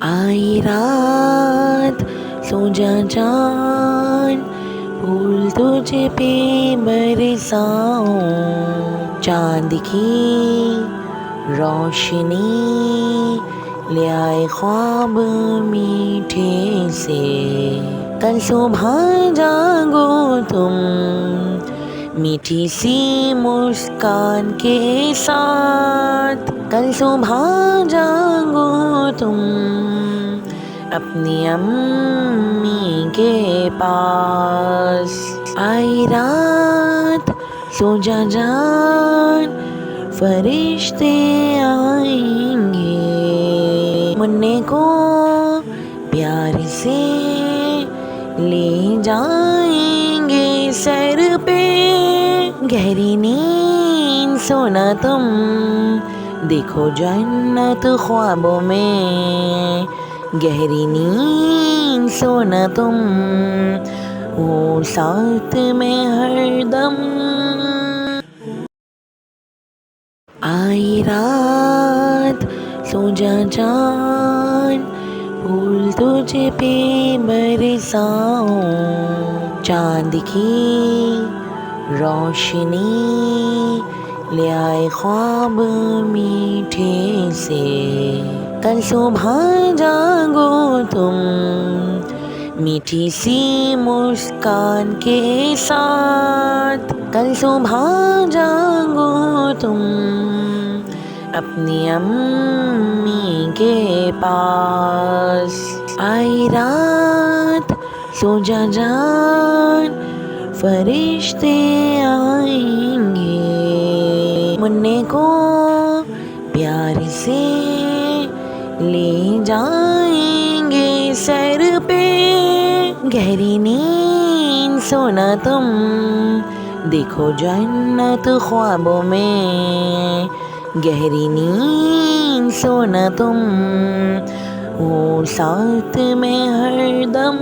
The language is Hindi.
आई रात सो जा जान, फूल तुझे पे बरसाऊं, चांद की रोशनी ले आए ख्वाब मीठे से। कल सुबह जागो तुम मीठी सी मुस्कान के साथ, कल सुबह जागो तुम अपनी अम्मी के पास। आई रात सो जा जान, फरिश्ते आएंगे, मुन्ने को प्यार से ले जाएंगे सर पे। गहरी नींद सोना तुम, देखो जन्नत ख्वाबों में। गहरी नींद सोना तुम, वो साथ में हरदम। आई रात सो जा जान, फूल तुझे पे बरसाऊं, चांद की रोशनी ले आए ख्वाब मीठे से। कल सुबह जागो तुम मीठी सी मुस्कान के साथ, कल सुबह जागो तुम अपनी अम्मी के पास। आई रात सो जा जान, फरिश्ते आएंगे, मुन्ने को प्यार से ले जाएंगे सर पे। गहरी नींद सोना तुम, देखो जन्नत ख्वाबों में। गहरी नींद सोना तुम, वो साथ में हरदम।